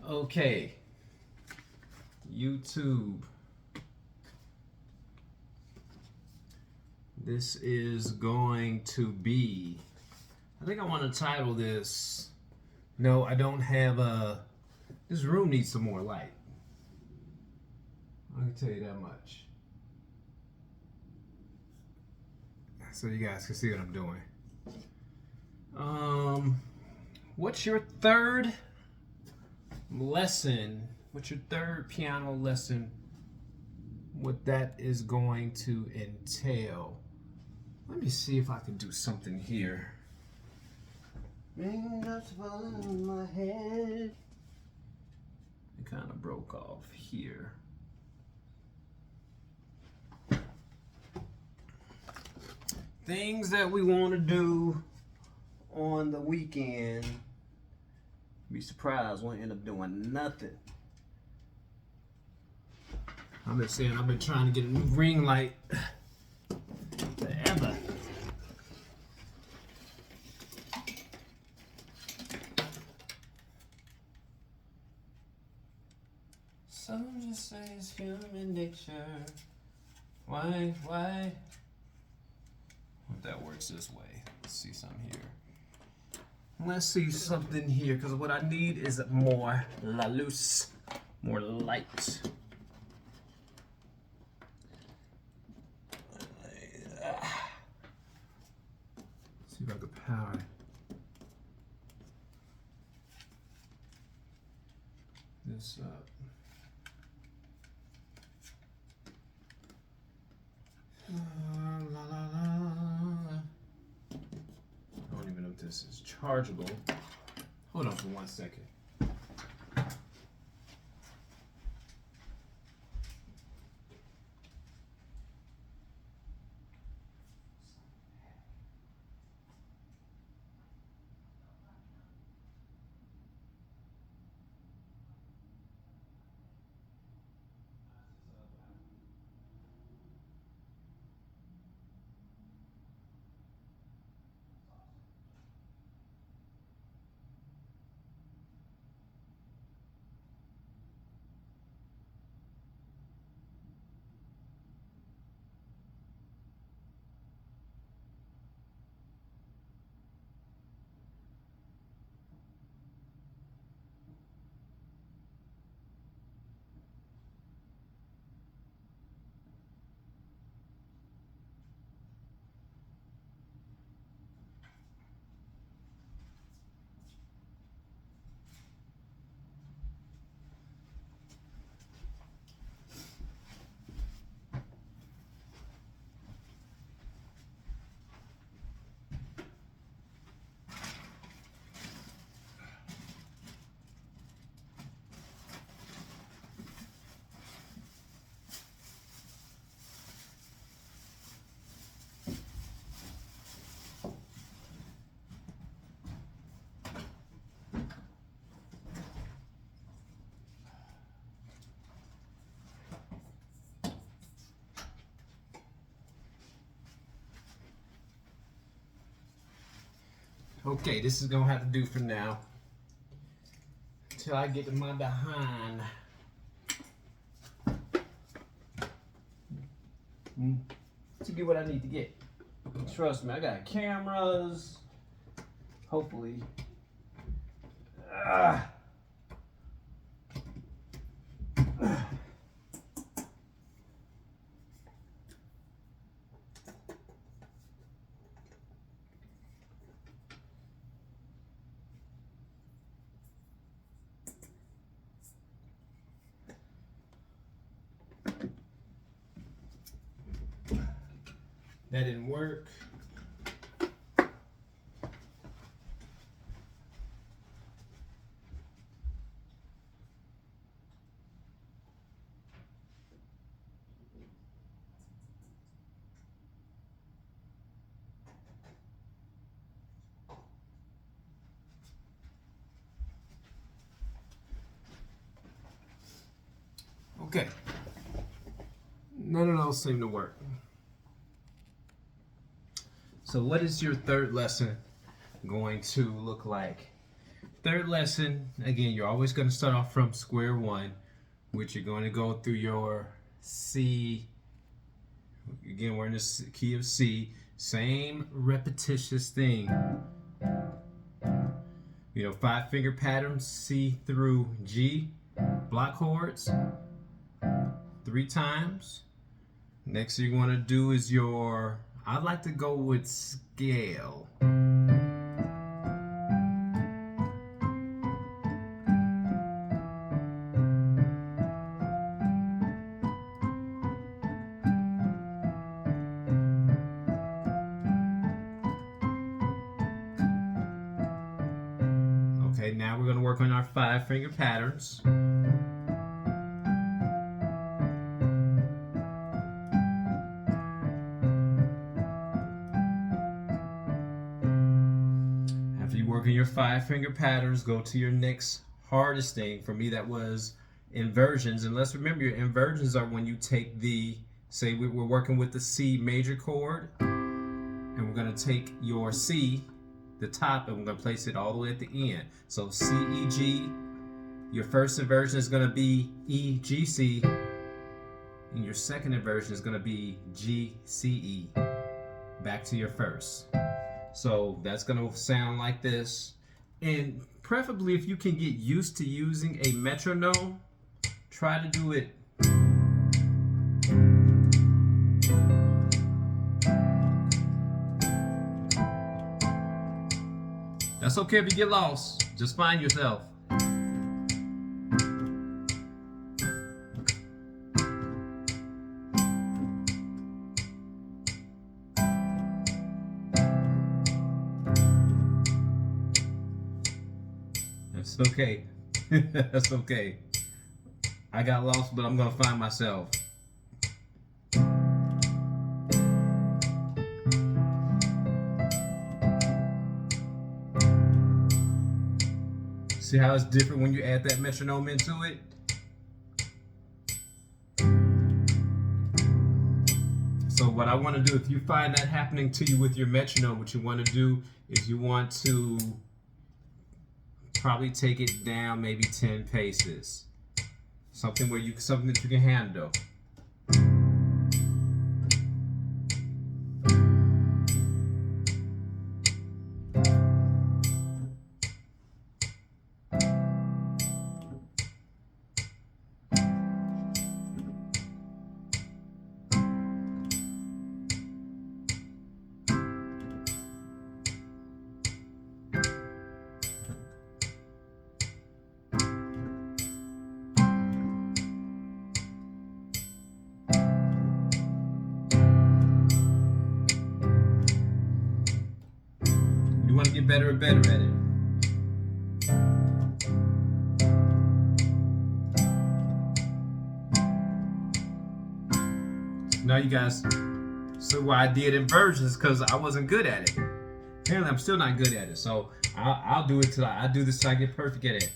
Okay, YouTube. This is going to be, I think I want to title this, no, I don't have a, this room needs some more light. I can tell you that much. So you guys can see what I'm doing. What's your third lesson? What's your third piano lesson? What that is going to entail? Let me see if I can do something here. Raindrops falling on my head. It kind of broke off here. Things that we want to do on the weekend. Be surprised won't end up doing nothing. I've been saying I've been trying to get a new ring light forever. Some just say it's human nature. Why? If that works this way. Let's see something here. Let's see something here, because what I need is more la luz, more light. See if I can power this up. I don't even know if this is chargeable. Hold on for 1 second. Okay, this is gonna have to do for now. Till I get to my behind. To get what I need to get. Trust me, I got cameras. Hopefully. That didn't work. Okay. None of those seem to work. So what is your third lesson going to look like? Third lesson, again, you're always going to start off from square one, which you're going to go through your C. Again, we're in the key of C. Same repetitious thing. You know, 5-finger patterns, C through G, block chords, 3 times. Next thing you want to do is your, I like to go with scale. Okay, now we're going to work on our 5-finger patterns. After you work on your 5-finger patterns, go to your next hardest thing. For me, that was inversions. And let's remember, your inversions are when you take the, say we're working with the C major chord, and we're going to take your C, the top, and we're going to place it all the way at the end. So C, E, G, your first inversion is going to be E, G, C, and your second inversion is going to be G, C, E, back to your first. So that's going to sound like this. And preferably, if you can get used to using a metronome, try to do it That's okay if you get lost. Just find yourself. That's okay. That's okay. I got lost, but I'm gonna find myself. See how it's different when you add that metronome into it? So what I want to do, if you find that happening to you with your metronome, what you want to do is you want to probably take it down maybe 10 paces. Something that you can handle. You want to get better and better at it. Now you guys, so why I did inversions, because I wasn't good at it. Apparently I'm still not good at it. So I'll do it till I do this till I get perfect at it.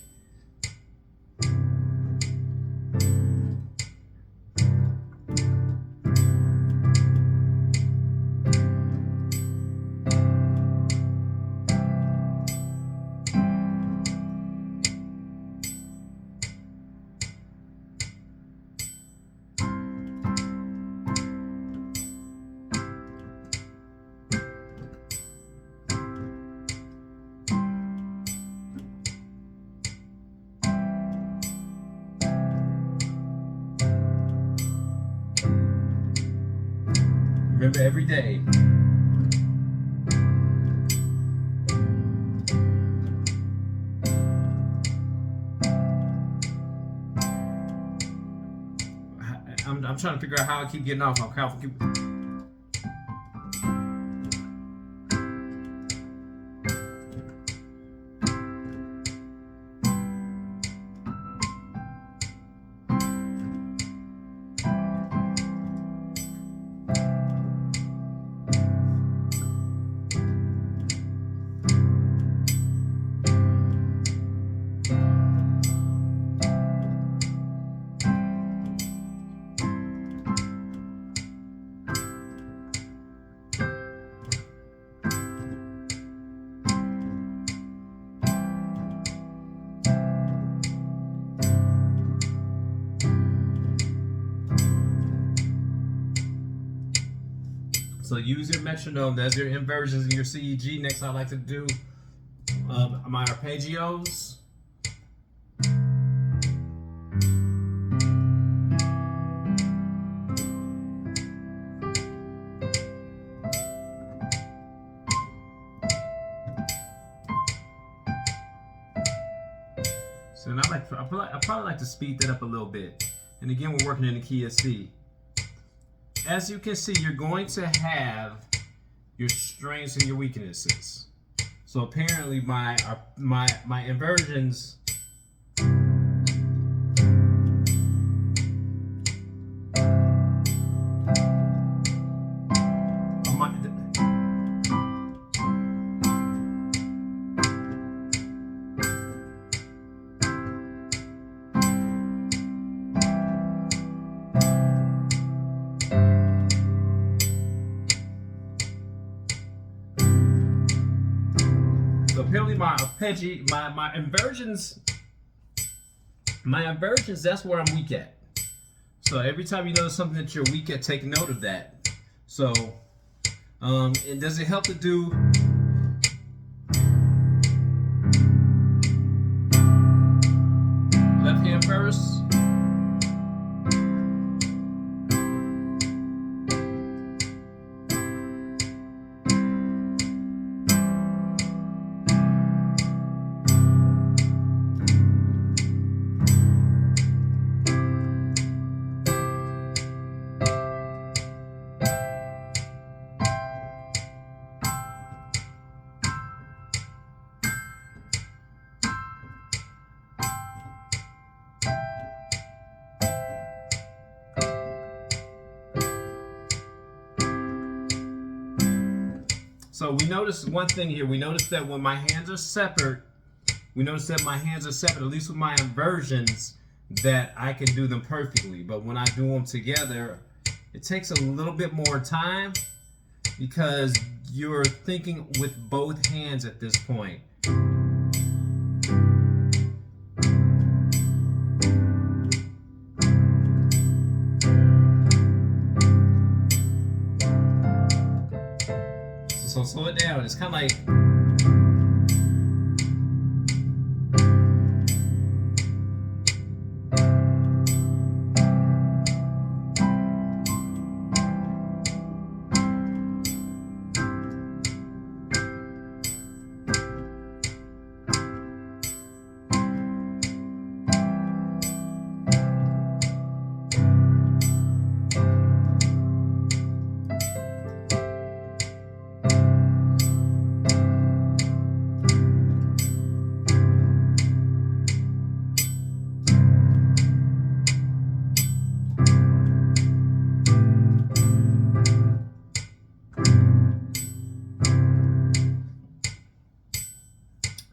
Remember every day. I'm trying to figure out how I keep getting off. So use your metronome. That's your inversions and your CEG. Next, I like to do my arpeggios. So I probably like to speed that up a little bit. And again, we're working in the key of C. As you can see, you're going to have your strengths and your weaknesses. So apparently my inversions apparently my inversions, that's where I'm weak at. So every time you notice something that you're weak at, take note of that. So and does it help to do left hand first? So we noticed one thing here. We noticed that when my hands are separate, at least with my inversions, that I can do them perfectly. But when I do them together, it takes a little bit more time because you're thinking with both hands at this point. So slow it down. It's kind of like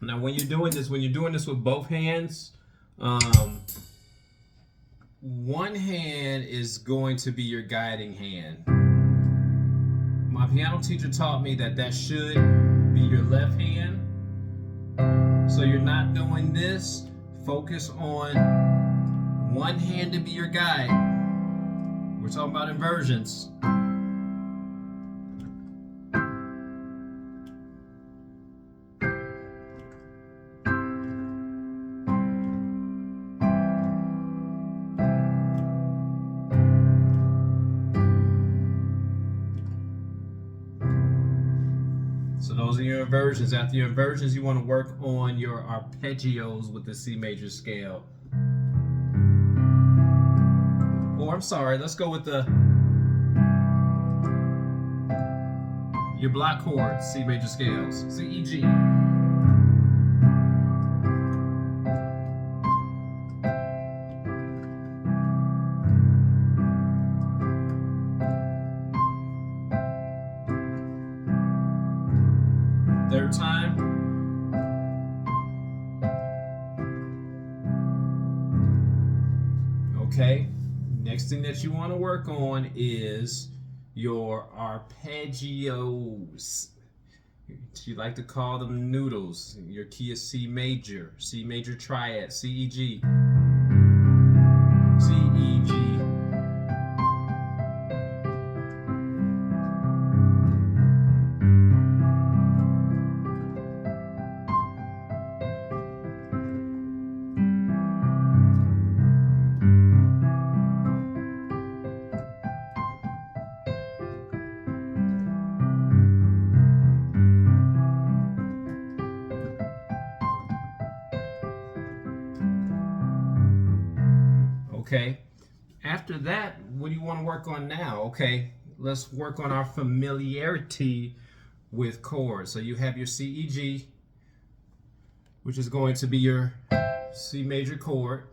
now when you're doing this with both hands, one hand is going to be your guiding hand. My piano teacher taught me that should be your left hand. So you're not doing this. Focus on one hand to be your guide. We're talking about inversions. So those are your inversions. After your inversions, you want to work on your arpeggios with the C major scale. Or I'm sorry, let's go with your block chords, C major scales, C, E, G. Third time. Okay, next thing that you want to work on is your arpeggios. You like to call them noodles. Your key is C major triad, C, E, G. C, E, G. Okay. After that, what do you want to work on now? Okay, let's work on our familiarity with chords. So you have your C, E, G, which is going to be your C major chord.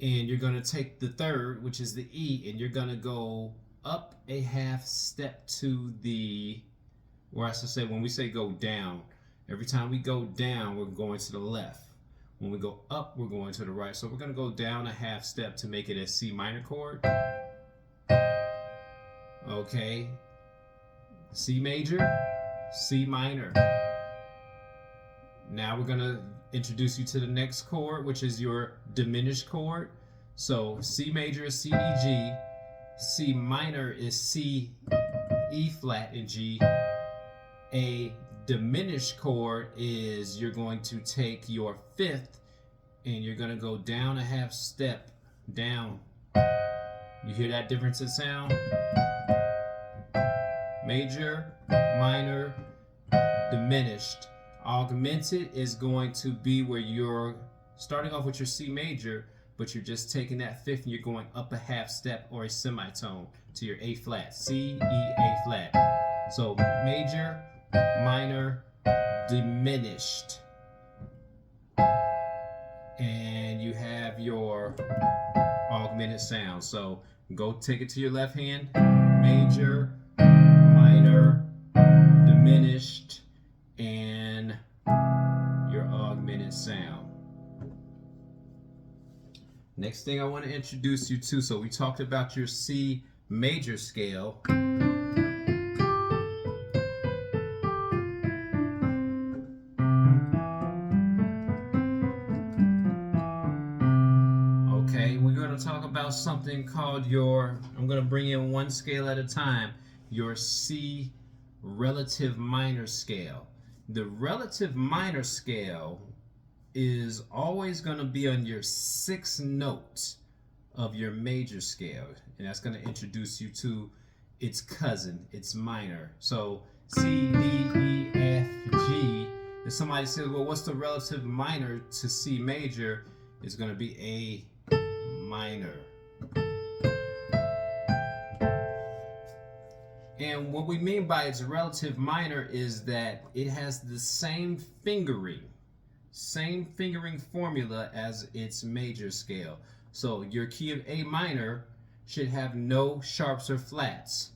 And you're going to take the third, which is the E, and you're going to go up a half step to the, or I should say, when we say go down, every time we go down, we're going to the left. When we go up, we're going to the right. So we're going to go down a half step to make it a C minor chord. Okay. C major, C minor. Now we're going to introduce you to the next chord, which is your diminished chord. So C major is C, E, G. C minor is C, E flat, and G. A diminished chord is you're going to take your fifth and you're going to go down a half step down. You hear that difference in sound? Major, minor, diminished. Augmented is going to be where you're starting off with your C major, but you're just taking that fifth and you're going up a half step or a semitone to your A flat. C, E, A flat. So major, minor, diminished. And you have your augmented sound. So go take it to your left hand. Major, minor, diminished, and your augmented sound. Next thing I want to introduce you to, so we talked about your C major scale. Okay, we're going to talk about something called your, I'm going to bring in one scale at a time, your C relative minor scale. The relative minor scale is always going to be on your sixth note of your major scale, and that's going to introduce you to its cousin, its minor. So C, D, E, F, G. If somebody says, well, what's the relative minor to C major? It's going to be A minor. And what we mean by its relative minor is that it has the same fingering formula as its major scale. So your key of A minor should have no sharps or flats.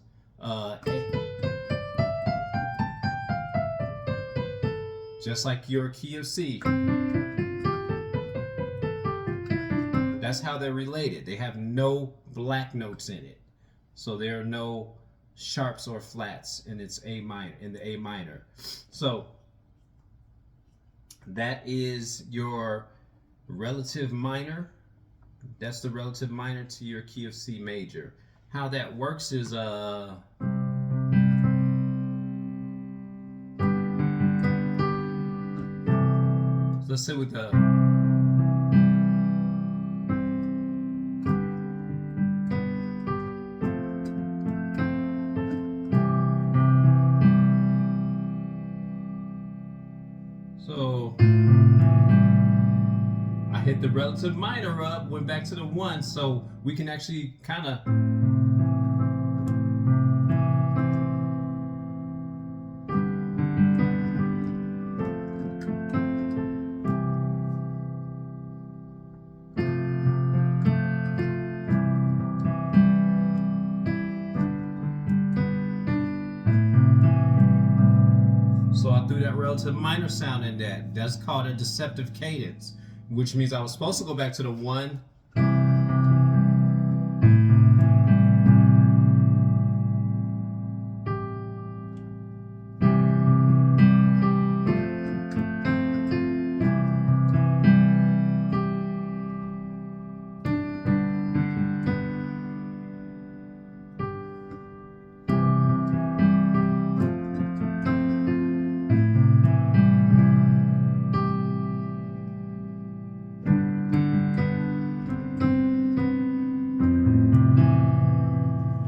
Just like your key of C. That's how they're related. They have no black notes in it. So there are no sharps or flats in its A minor, in the A minor. So that is your relative minor. That's the relative minor to your key of C major. How that works is let's say with the hit the relative minor up, went back to the one, so we can actually kind of so I threw that relative minor sound in that. That's called a deceptive cadence, which means I was supposed to go back to the one.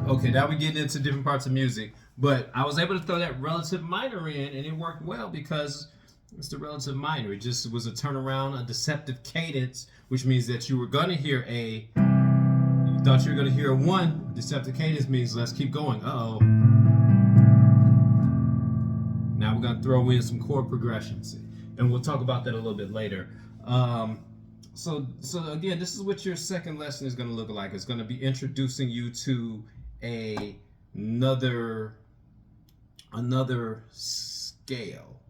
Okay, now we're getting into different parts of music, but I was able to throw that relative minor in, and it worked well because It's the relative minor. It just was a turnaround, a deceptive cadence, which means that you were going to hear a, you thought you were going to hear a 1. Deceptive cadence means let's keep going. Uh-oh. Now we're going to throw in some chord progressions, and we'll talk about that a little bit later. So again, this is what your second lesson is going to look like. It's going to be introducing you to another scale,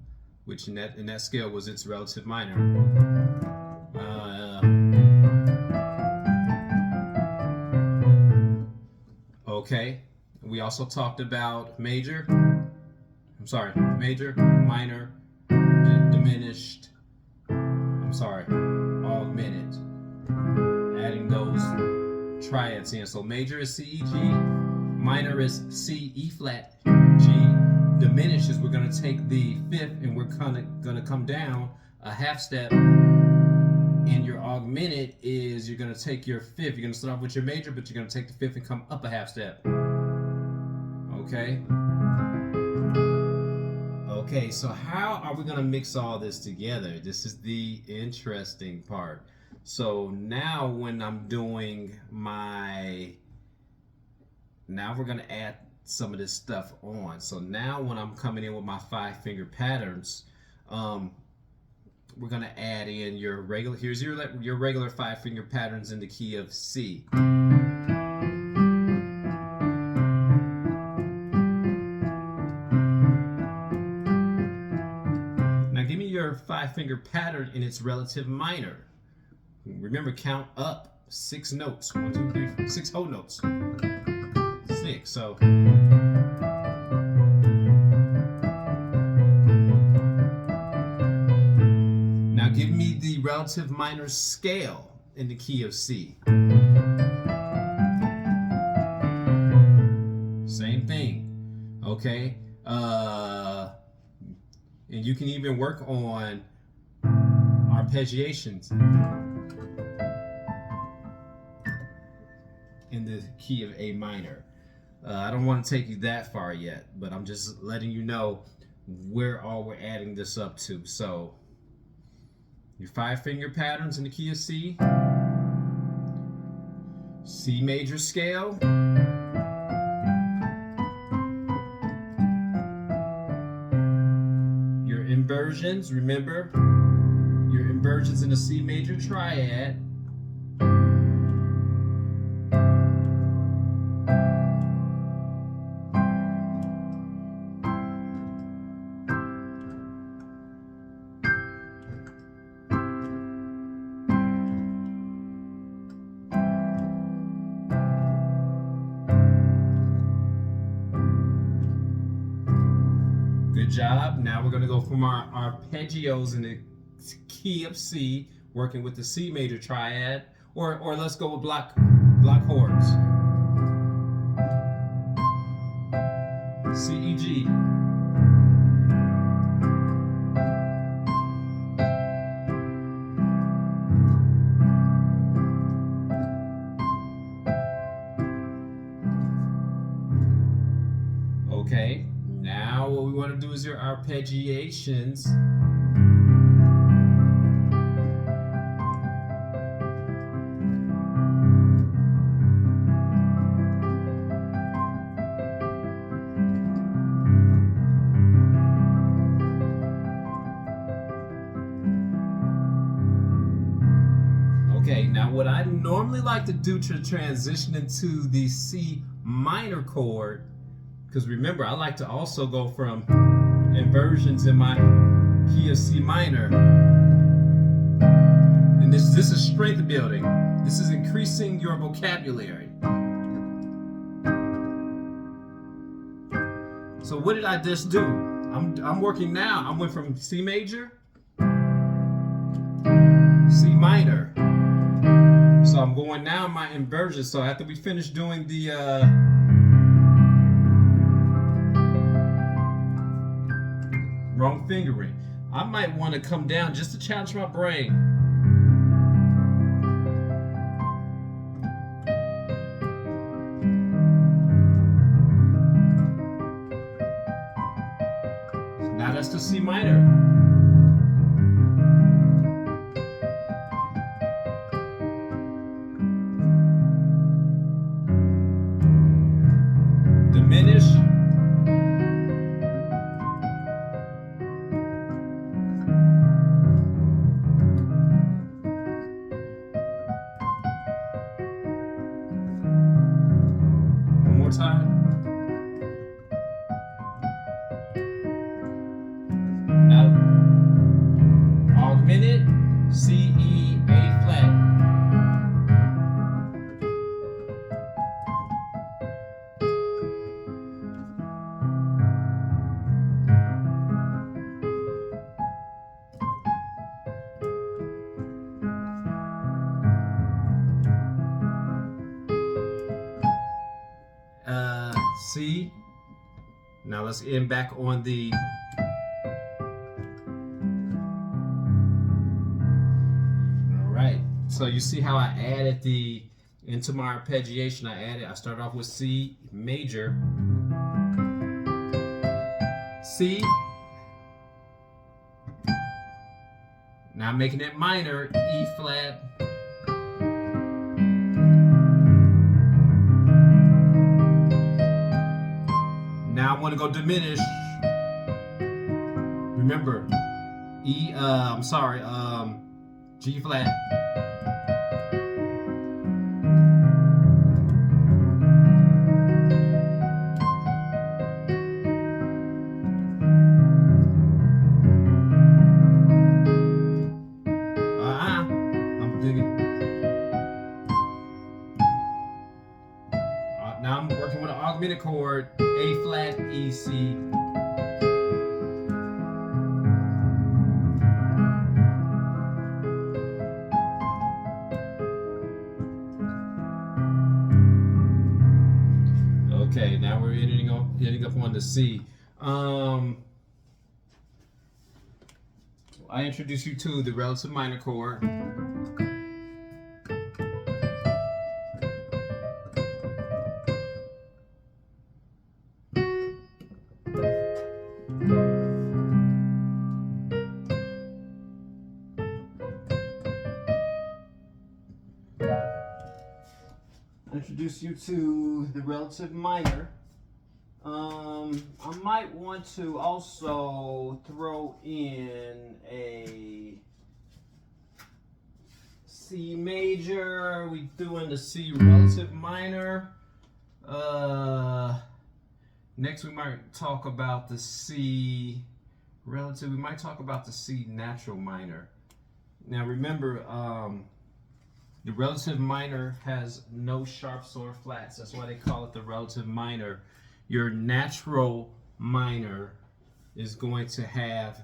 which in that scale was its relative minor. Okay, we also talked about major, minor, diminished, augmented, adding those triads in. So major is C, E, G, minor is C, E flat, G, diminished is we're going to take the 5th and we're going to come down a half step, and your augmented is you're going to take your 5th. You're going to start off with your major, but you're going to take the 5th and come up a half step. Okay? Okay, so how are we going to mix all this together? This is the interesting part. So now when I'm doing now we're going to add some of this stuff on. So now when I'm coming in with my 5-finger patterns, we're going to add in your regular, here's your regular 5-finger patterns in the key of C. Now give me your 5-finger pattern in its relative minor. Remember, count up 6 notes. 1, 2, 3, 4, 6 whole notes. 6. So now give me the relative minor scale in the key of C. Same thing. Okay. And you can even work on arpeggiations in the key of A minor. I don't want to take you that far yet, but I'm just letting you know where all we're adding this up to. So your 5-finger patterns in the key of C, C major scale, your inversions, remember, your inversions in the C major triad, good job. Now we're going to go from our arpeggios in the key of C, working with the C major triad, or let's go with block chords. C, E, G. Okay, now what we want to do is your arpeggiations. Okay, now what I normally like to do to transition into the C minor chord, because remember, I like to also go from inversions in my key of C minor. And this is strength building. This is increasing your vocabulary. So what did I just do? I'm working now. I went from C major, C minor. So I'm going now my inversion. So after we finish doing the wrong fingering, I might want to come down just to challenge my brain. Now that's the C minor. it, C, E, A flat. C. Now let's end back on the so you see how I added into my arpeggiation, I started off with C major, C, now I'm making it minor, E flat, now I want to go diminish, remember, G flat, now I'm working with an augmented chord, A flat, E, C. Okay, now we're ending up on the C. I introduce you to the relative minor chord. Introduce you to the relative minor. I might want to also throw in a C major. We threw in the C relative minor. Next we might talk about the C relative. We might talk about the C natural minor. Now remember, the relative minor has no sharps or flats. That's why they call it the relative minor. Your natural minor is going to have,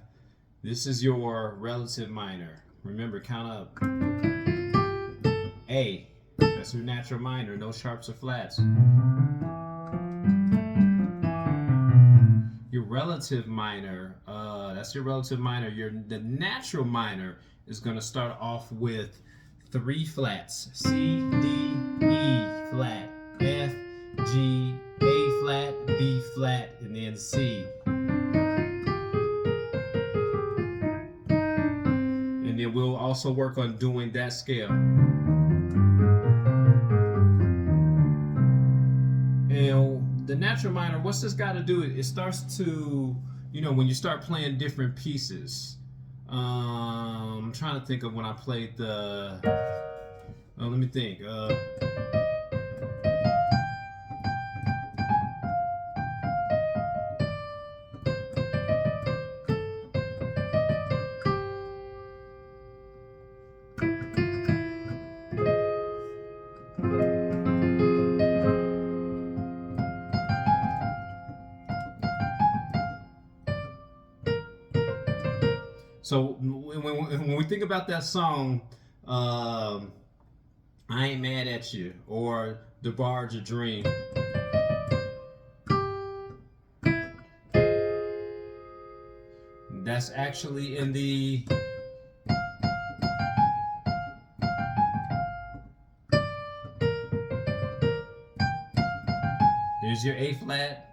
this is your relative minor. Remember, count up. A, that's your natural minor, no sharps or flats. Your relative minor, that's your relative minor. The natural minor is going to start off with 3 flats, C, D, E flat, F, G, A flat, B flat, and then C. And then we'll also work on doing that scale. And the natural minor, what's this got to do? It starts to, when you start playing different pieces. I'm trying to think of when I played the, let me think. So when we think about that song, I Ain't Mad at You, or The Bar's a Dream, that's actually in the there's your A flat.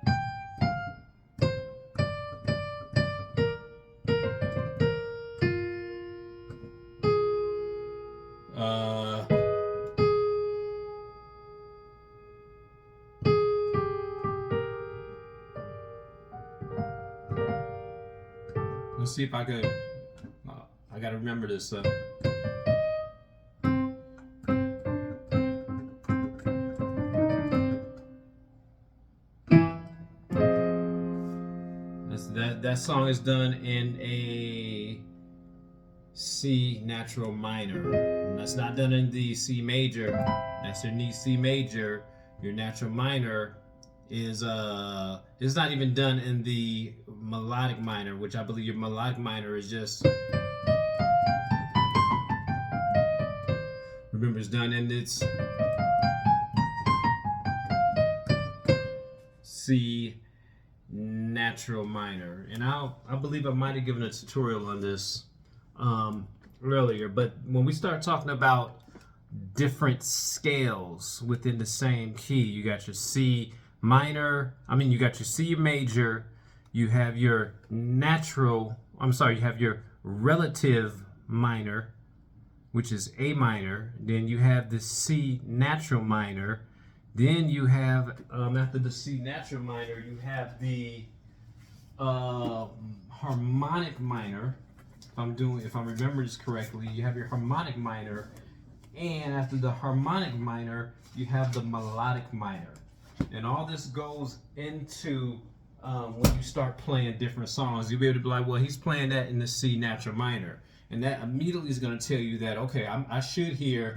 Let's see if I could. I gotta remember this. That song is done in a C natural minor. And that's not done in the C major. That's your knee C major. Your natural minor is it's not even done in the melodic minor, which I believe your melodic minor is just, remember, it's done in its C natural minor. And I believe I might have given a tutorial on this earlier, but when we start talking about different scales within the same key, you got your C minor, you got your C major, you have your you have your relative minor, which is A minor, then you have the C natural minor, then you have, after the C natural minor, you have the harmonic minor. If I'm remembering this correctly, you have your harmonic minor, and after the harmonic minor, you have the melodic minor. And all this goes into when you start playing different songs, you'll be able to be like, well, he's playing that in the C natural minor. And that immediately is going to tell you that, okay, I should hear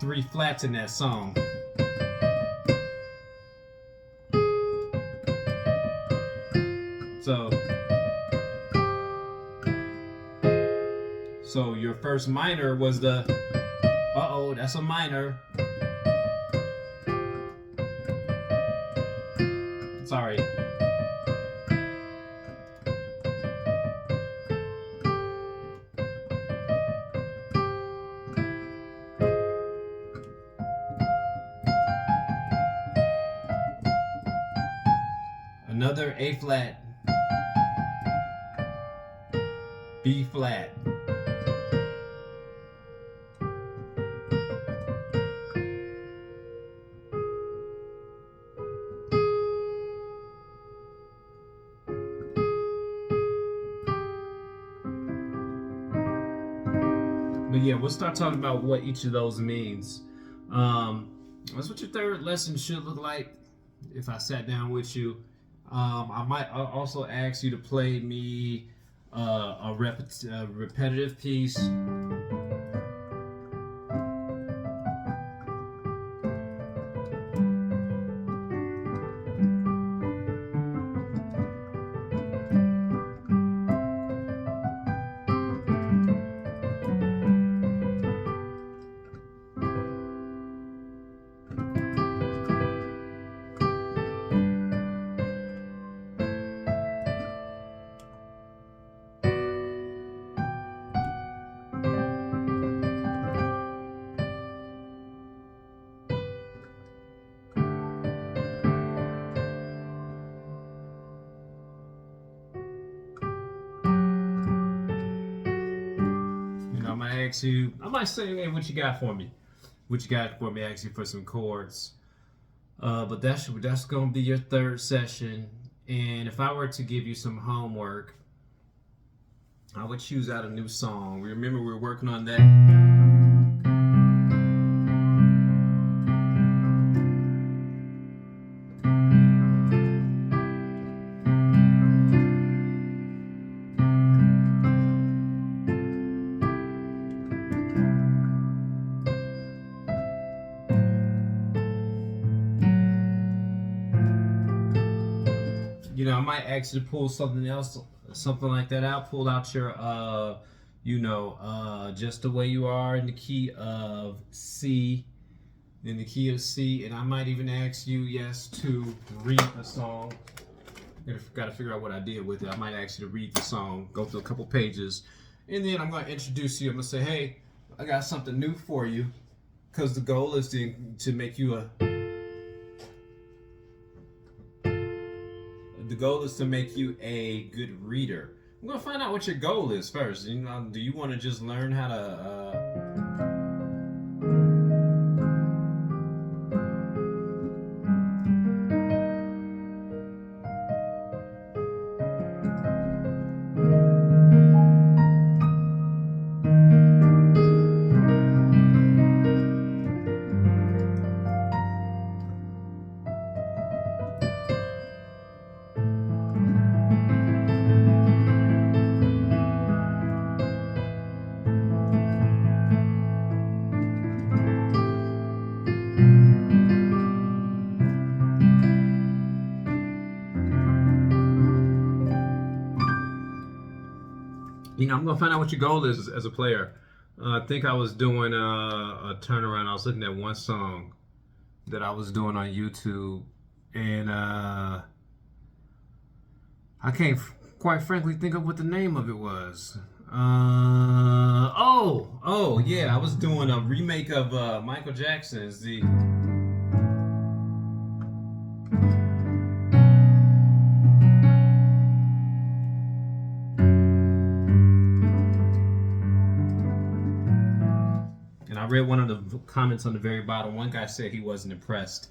3 flats in that song. So your first minor was the, that's a minor. Sorry. Another A flat, B flat. But yeah, we'll start talking about what each of those means. That's what your third lesson should look like if I sat down with you. I might also ask you to play me a repetitive piece. I might say, hey, what you got for me? What you got for me? Ask you for some chords. But that's gonna be your third session. And if I were to give you some homework, I would choose out a new song. Remember, we're working on that. I might ask you to pull something else, something like that out. Pull out your, just the way you are in the key of C, and I might even ask you, yes, to read the song. Got to figure out what I did with it. I might ask you to read the song, go through a couple pages, and then I'm going to introduce you. I'm going to say, hey, I got something new for you, because the goal is to make you a good reader. I'm gonna find out what your goal is first. Do you want to just learn how to I'm gonna find out what your goal is as a player. I think I was doing a turnaround. I was looking at one song that I was doing on YouTube, and I can't quite frankly think of what the name of it was. Oh yeah, I was doing a remake of Michael Jackson's the. And I read one of the comments on the very bottom. One guy said he wasn't impressed.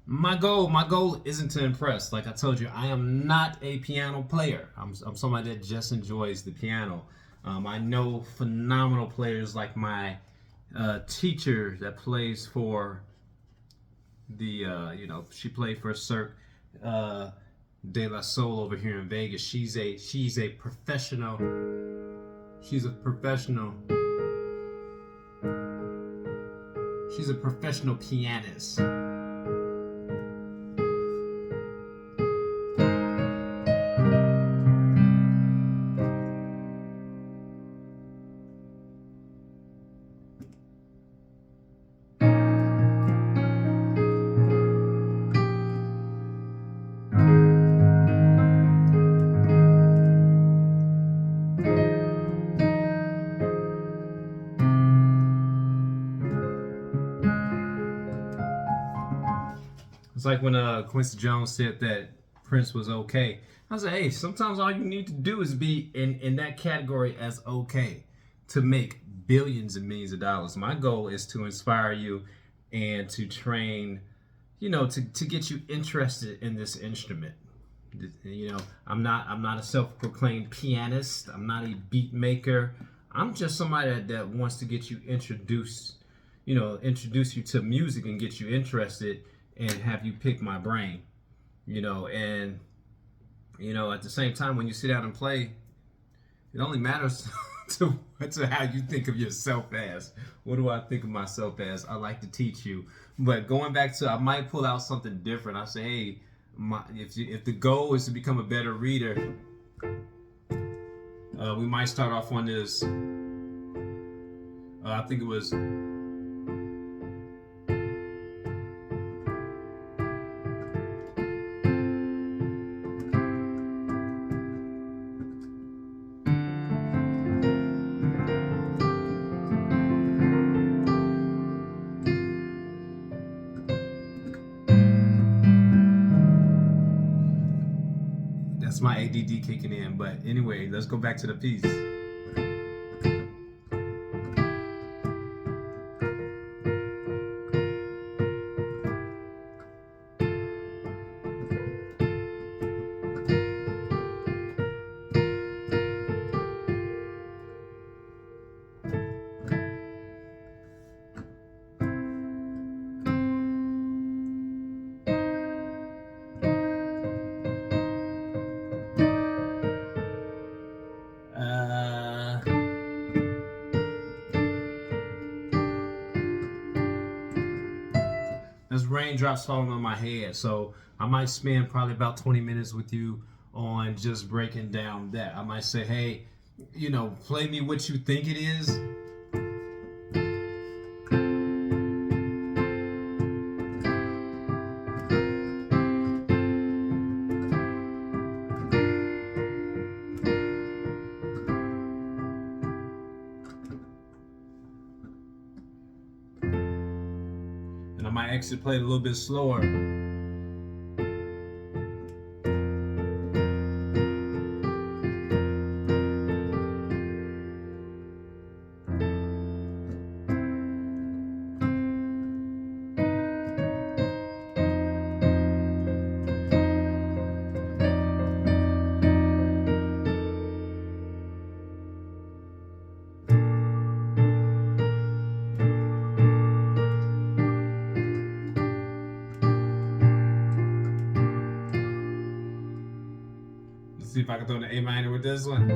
My goal isn't to impress. Like I told you, I am not a piano player. I'm somebody that just enjoys the piano. I know phenomenal players like my teacher that plays for the, she played for Cirque de la Soul over here in Vegas. She's a professional. She's a professional. She's a professional pianist. It's like when Quincy Jones said that Prince was okay. I was like, hey, sometimes all you need to do is be in that category as okay to make billions and millions of dollars. My goal is to inspire you and to train, to get you interested in this instrument. I'm not a self-proclaimed pianist. I'm not a beat maker. I'm just somebody that wants to get you introduce you to music and get you interested and have you pick my brain, and at the same time when you sit down and play, it only matters to how you think of yourself as. What do I think of myself as? I like to teach you. But going back to, I might pull out something different. I say, hey, if the goal is to become a better reader, we might start off on this. I think it was. That's my ADD kicking in. But anyway, let's go back to the piece. There's raindrops falling on my head, so I might spend probably about 20 minutes with you on just breaking down that. I might say, hey, play me what you think it is. And I might actually play it a little bit slower. See if I can throw the A minor with this one.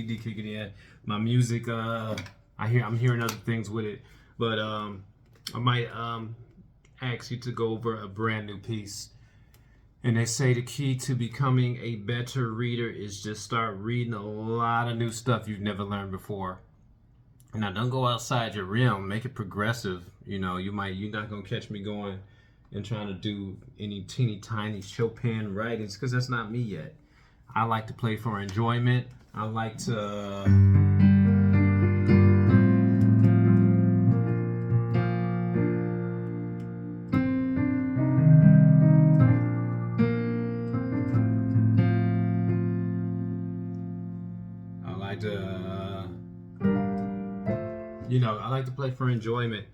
ADD kicking in. My music, I'm hearing other things with it, but I might ask you to go over a brand new piece. And they say the key to becoming a better reader is just start reading a lot of new stuff you've never learned before. Now, don't go outside your realm. Make it progressive. You're not gonna catch me going and trying to do any teeny tiny Chopin writings, because that's not me yet. I like to play for enjoyment. I like to I like to play for enjoyment,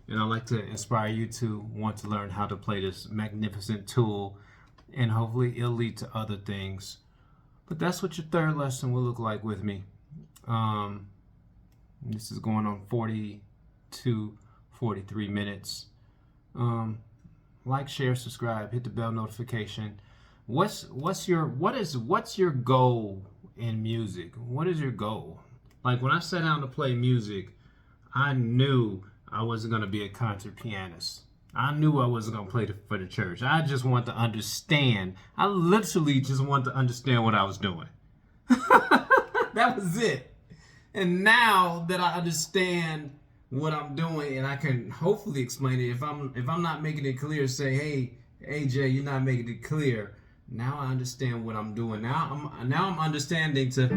and I like to inspire you to want to learn how to play this magnificent tool, and hopefully it'll lead to other things. But that's what your third lesson will look like with me. This is going on 42, 43 minutes. Like, share, subscribe, hit the bell notification. What's your goal in music? What is your goal? Like, when I sat down to play music, I knew I wasn't going to be a concert pianist. I knew I wasn't going to play for the church. I just want to understand. I literally just want to understand what I was doing. That was it. And now that I understand what I'm doing, and I can hopefully explain it, if I'm not making it clear, say, hey, AJ, you're not making it clear. Now I understand what I'm doing. Now I'm understanding to.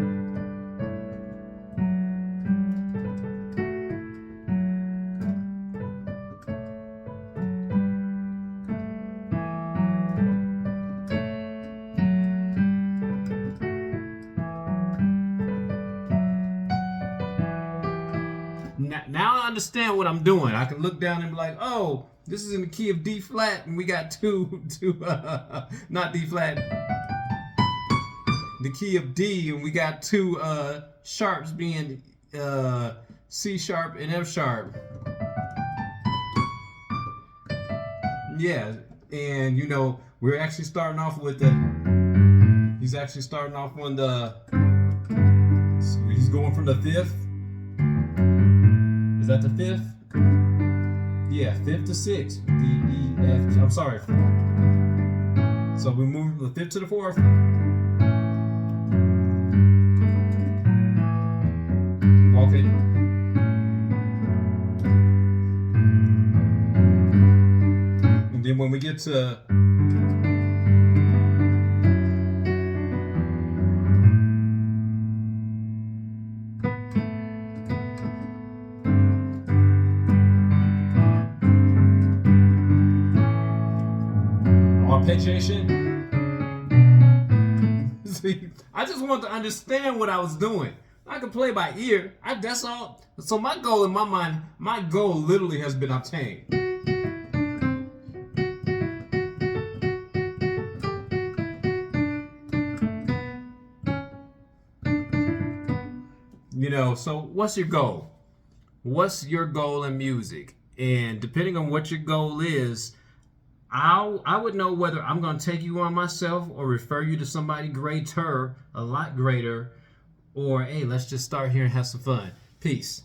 Now I understand what I'm doing. I can look down and be like, oh, this is in the key of D flat, and we got not D flat, the key of D, and we got two sharps being C sharp and F sharp. Yeah, and we're actually starting off with he's actually starting off on so he's going from the fifth. Is that the fifth? Yeah, fifth to sixth. D, E, F. I'm sorry. So we move from the fifth to the fourth. Walk it. And then when we get to arpeggiation. See, I just want to understand what I was doing. I can play by ear. That's all. So my goal in my mind, my goal literally has been obtained. So what's your goal? What's your goal in music? And depending on what your goal is, I would know whether I'm going to take you on myself or refer you to somebody greater, a lot greater, or hey, let's just start here and have some fun. Peace.